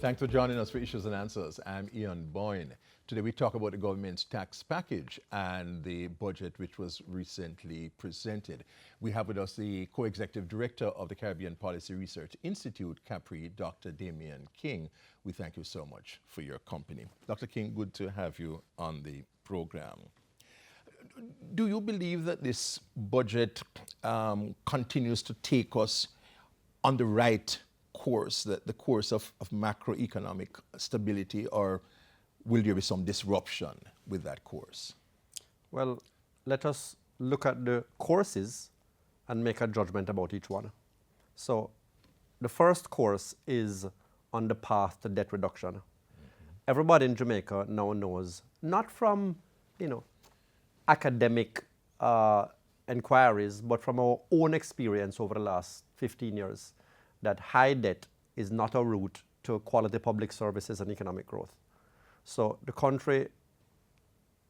Thanks for joining us for Issues and Answers. I'm Ian Boyne. Today we talk about the government's tax package and the budget which was recently presented. We have with us the co-executive director of the Caribbean Policy Research Institute, CAPRI, Dr. Damian King. We thank you so much for your company. Dr. King, good to have you on the program. Do you believe that this budget continues to take us on the right course, the course of macroeconomic stability, or will there be some disruption with that course? Well, let us look at the courses and make a judgment about each one. So the first course is on the path to debt reduction. Mm-hmm. Everybody in Jamaica now knows, not from academic inquiries, but from our own experience over the last 15 years, that high debt is not a route to quality public services and economic growth. So the country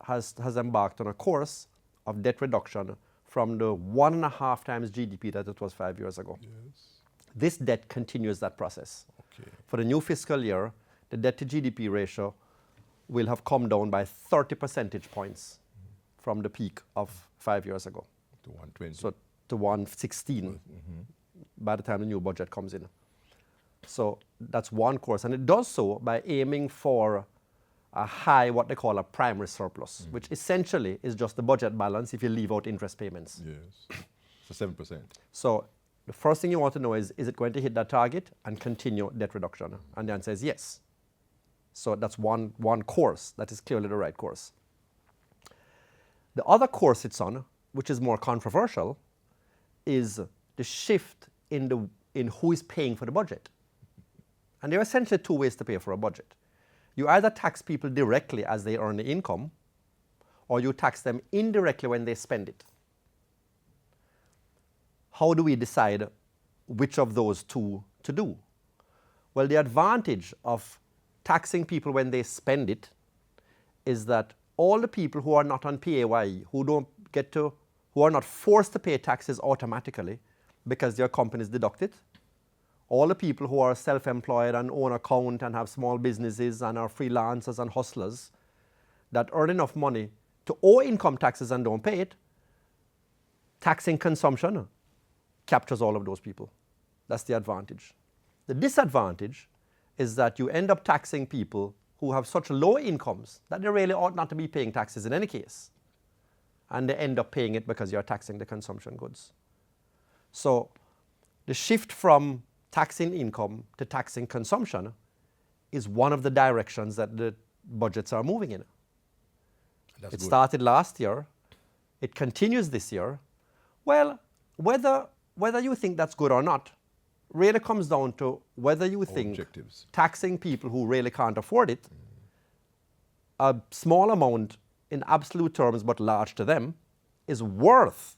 has embarked on a course of debt reduction from the 1.5 times GDP that it was 5 years ago. Yes. This debt continues that process. Okay. For the new fiscal year, the debt to GDP ratio will have come down by 30 percentage points from the peak of 5 years ago. To 120. So to 116 by the time the new budget comes in. So that's one course. And it does so by aiming for a high, what they call a primary surplus, which essentially is just the budget balance if you leave out interest payments. Yes. So 7%. So the first thing you want to know is it going to hit that target and continue debt reduction? And the answer is yes. So that's one course. That is clearly the right course. The other course it's on, which is more controversial, is the shift in who is paying for the budget. And there are essentially two ways to pay for a budget. You either tax people directly as they earn the income, or you tax them indirectly when they spend it. How do we decide which of those two to do? Well, the advantage of taxing people when they spend it is that all the people who are not on PAYE, who are not forced to pay taxes automatically because their companies deduct it, all the people who are self-employed and own account and have small businesses and are freelancers and hustlers that earn enough money to owe income taxes and don't pay it, taxing consumption captures all of those people. That's the advantage. The disadvantage is that you end up taxing people who have such low incomes that they really ought not to be paying taxes in any case. And they end up paying it because you're taxing the consumption goods. So the shift from taxing income to taxing consumption is one of the directions that the budgets are moving in. It started last year. It continues this year. Well, whether you think that's good or not really comes down to whether you think taxing people who really can't afford it, a small amount in absolute terms but large to them, is worth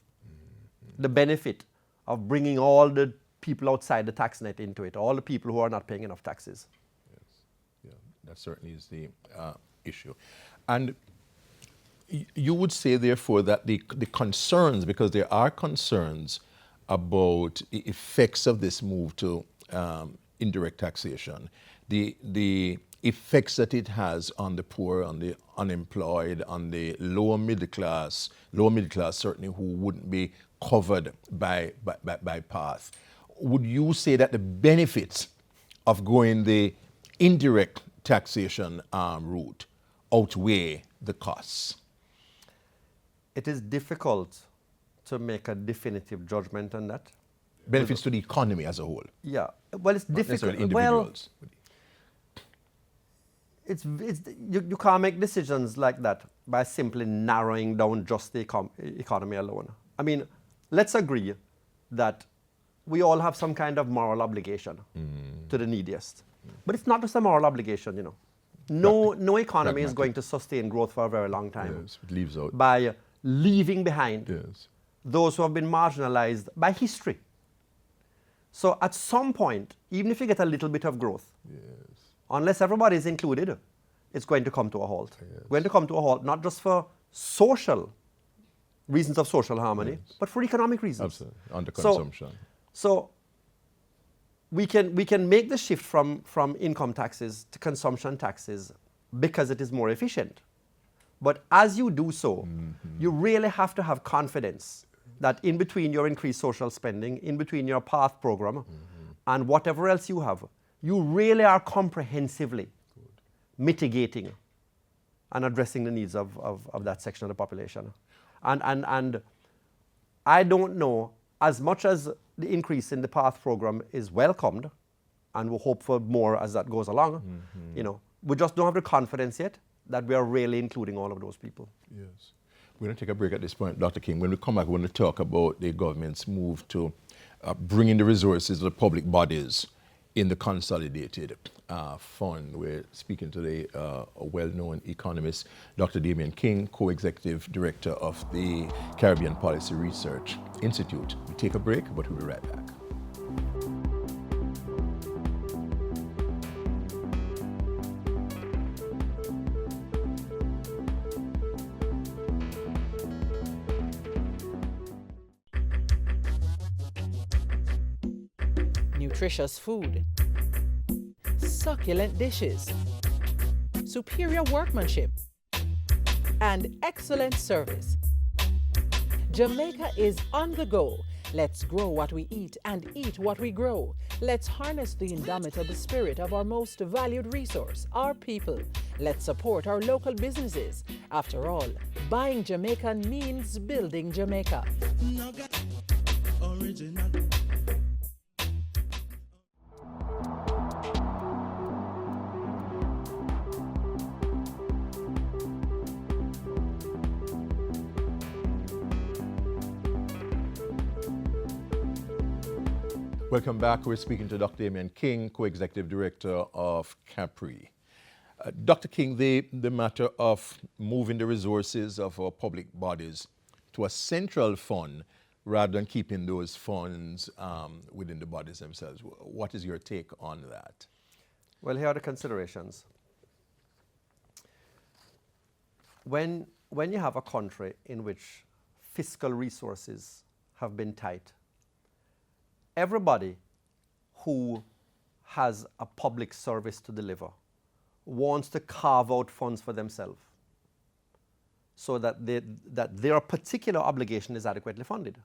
the benefit of bringing all the people outside the tax net into it, all the people who are not paying enough taxes. Yes, yeah, that certainly is the issue. And you would say, therefore, that the concerns, because there are concerns about the effects of this move to indirect taxation, the effects that it has on the poor, on the unemployed, on the lower middle class certainly, who wouldn't be covered by PATH. Would you say that the benefits of going the indirect taxation route outweigh the costs? It is difficult to make a definitive judgment on that. Benefits to the economy as a whole? Yeah, well, it's difficult. Individuals. You can't make decisions like that by simply narrowing down just the economy alone. I mean, let's agree that we all have some kind of moral obligation to the neediest. But it's not just a moral obligation, No economy is going to sustain growth for a very long time. Yes, it leaves out. By leaving behind those who have been marginalized by history. So at some point, even if you get a little bit of growth, unless everybody is included, it's going to come to a halt. It's going to come to a halt, not just for social reasons of social harmony, but for economic reasons. Absolutely, under consumption. So we can make the shift from income taxes to consumption taxes because it is more efficient. But as you do so, you really have to have confidence that in between your increased social spending, in between your PATH program, and whatever else you have, you really are comprehensively mitigating and addressing the needs of that section of the population. And I don't know, as much as the increase in the PATH program is welcomed, and we'll hope for more as that goes along, you know, we just don't have the confidence yet that we are really including all of those people. Yes. We're going to take a break at this point, Dr. King. When we come back, we're going to talk about the government's move to bring in the resources of the public bodies in the consolidated fund. We're speaking today a well-known economist, Dr. Damian King, co-executive director of the Caribbean Policy Research Institute. We take a break, but we'll be right back. Nutritious food, succulent dishes, superior workmanship, and excellent service. Jamaica is on the go. Let's grow what we eat and eat what we grow. Let's harness the indomitable spirit of our most valued resource, our people. Let's support our local businesses. After all, buying Jamaican means building Jamaica. Original. Welcome back. We're speaking to Dr. Damian King, co-executive director of Capri. Dr. King, the matter of moving the resources of our public bodies to a central fund rather than keeping those funds within the bodies themselves. What is your take on that? Well, here are the considerations. When you have a country in which fiscal resources have been tight, everybody who has a public service to deliver wants to carve out funds for themselves so that their particular obligation is adequately funded.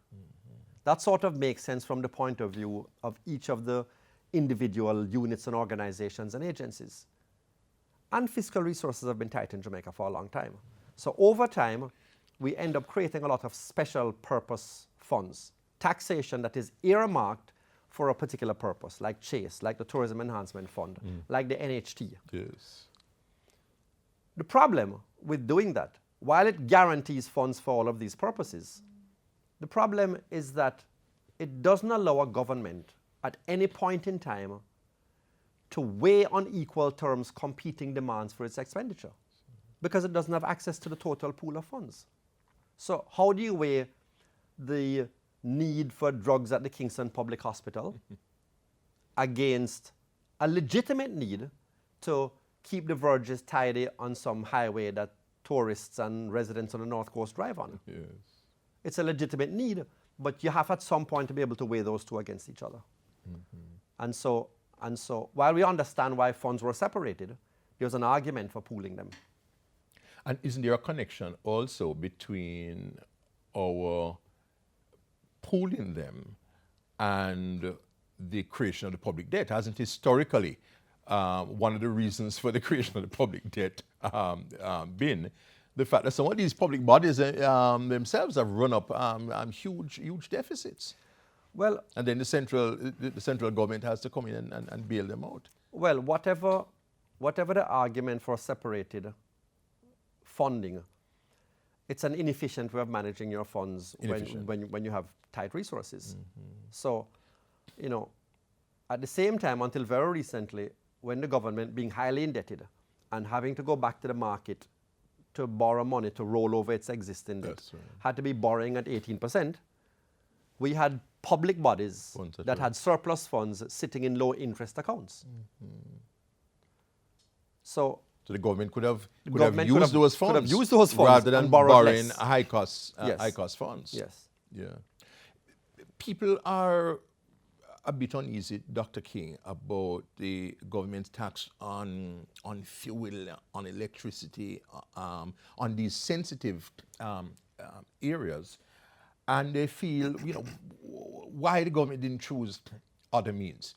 That sort of makes sense from the point of view of each of the individual units and organizations and agencies. And fiscal resources have been tight in Jamaica for a long time. So over time, we end up creating a lot of special purpose funds. Taxation that is earmarked for a particular purpose, like JIS, like the Tourism Enhancement Fund, like the NHT. Yes. The problem with doing that, while it guarantees funds for all of these purposes, the problem is that it doesn't allow a government at any point in time to weigh on equal terms competing demands for its expenditure because it doesn't have access to the total pool of funds. So how do you weigh the need for drugs at the Kingston Public Hospital against a legitimate need to keep the verges tidy on some highway that tourists and residents on the North Coast drive on? Yes. It's a legitimate need, but you have at some point to be able to weigh those two against each other. And so while we understand why funds were separated, there's an argument for pooling them. And isn't there a connection also between our pooling them and the creation of the public debt? Hasn't historically one of the reasons for the creation of the public debt been the fact that some of these public bodies themselves have run up huge deficits? Well, and then the central government has to come in and bail them out. Well, whatever the argument for separated funding, it's an inefficient way of managing your funds when you have tight resources. So, you know, at the same time, until very recently, when the government being highly indebted and having to go back to the market to borrow money to roll over its existing debt, had to be borrowing at 18%, we had public bodies that had surplus funds sitting in low interest accounts. So the government could have used those funds rather than borrowing high cost funds. Yes. Yeah. People are a bit uneasy, Dr. King, about the government's tax on fuel, on electricity, on these sensitive areas, and they feel, why the government didn't choose other means.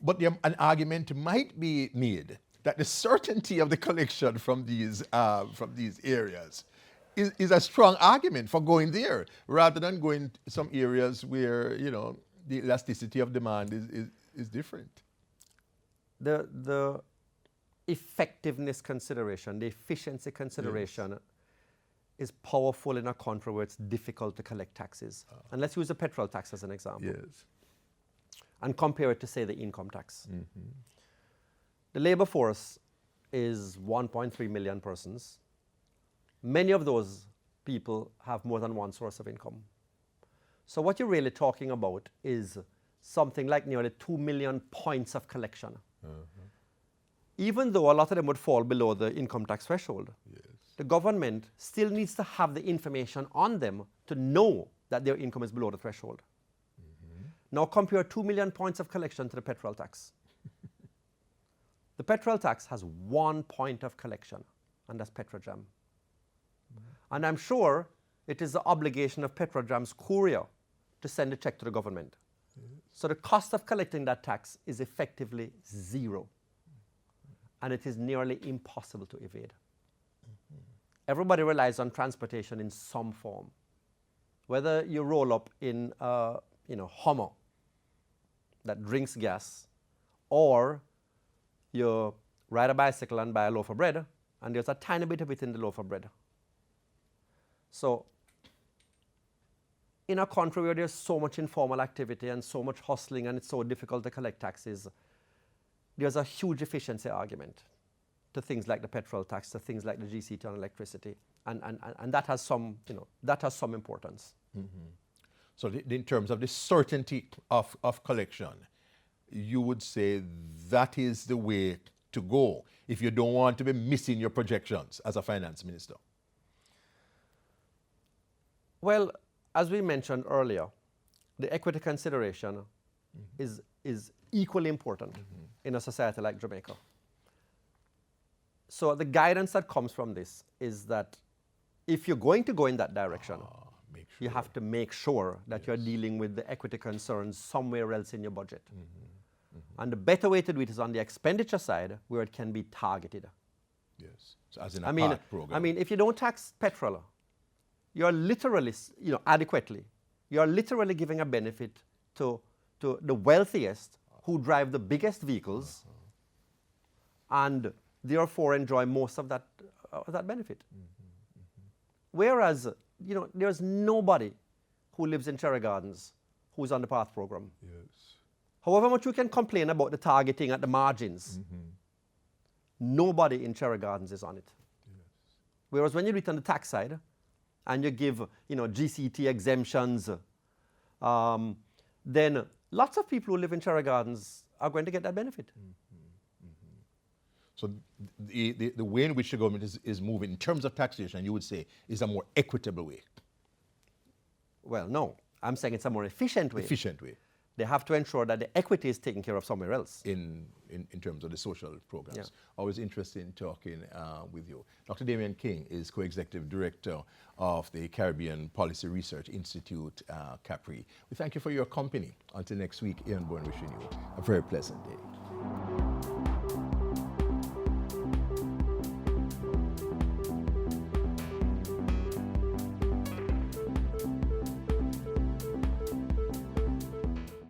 But an argument might be made that the certainty of the collection from these areas is a strong argument for going there rather than going to some areas where the elasticity of demand is different. The effectiveness consideration, the efficiency consideration is powerful in a country where it's difficult to collect taxes. And let's use the petrol tax as an example. Yes. And compare it to, say, the income tax. Mm-hmm. The labor force is 1.3 million persons. Many of those people have more than one source of income. So what you're really talking about is something like nearly 2 million points of collection. Mm-hmm. Even though a lot of them would fall below the income tax threshold, the government still needs to have the information on them to know that their income is below the threshold. Now compare 2 million points of collection to the petrol tax. The petrol tax has 1 point of collection, and that's Petrojam. And I'm sure it is the obligation of Petrojam's courier to send a check to the government. So the cost of collecting that tax is effectively zero. And it is nearly impossible to evade. Everybody relies on transportation in some form. Whether you roll up in Hummer that drinks gas, or you ride a bicycle and buy a loaf of bread, and there's a tiny bit of it in the loaf of bread. So in a country where there's so much informal activity and so much hustling and it's so difficult to collect taxes, there's a huge efficiency argument to things like the petrol tax, to things like the GCT on electricity, and that has some, that has some importance. Mm-hmm. So in terms of the certainty of collection, you would say that is the way to go if you don't want to be missing your projections as a finance minister? Well, as we mentioned earlier, the equity consideration is equally important in a society like Jamaica. So the guidance that comes from this is that if you're going to go in that direction, you have to make sure that you're dealing with the equity concerns somewhere else in your budget. And the better way to do it is on the expenditure side, where it can be targeted. Yes, so as in a part program. I mean, if you don't tax petrol, you're literally, adequately, you're literally giving a benefit to the wealthiest who drive the biggest vehicles and therefore enjoy most of that benefit. Whereas, there's nobody who lives in Cherry Gardens who's on the PATH program. Yes. However much you can complain about the targeting at the margins, nobody in Cherry Gardens is on it. Yes. Whereas when you do it on the tax side and you give, GCT exemptions, then lots of people who live in Cherry Gardens are going to get that benefit. So the way in which the government is moving in terms of taxation, you would say, is a more equitable way. Well, no. I'm saying it's a more efficient way. Efficient way. They have to ensure that the equity is taken care of somewhere else. In terms of the social programs. Yeah. Always interested in talking with you. Dr. Damian King is Co-Executive Director of the Caribbean Policy Research Institute, CAPRI. We thank you for your company. Until next week, Ian Bourne wishing you a very pleasant day.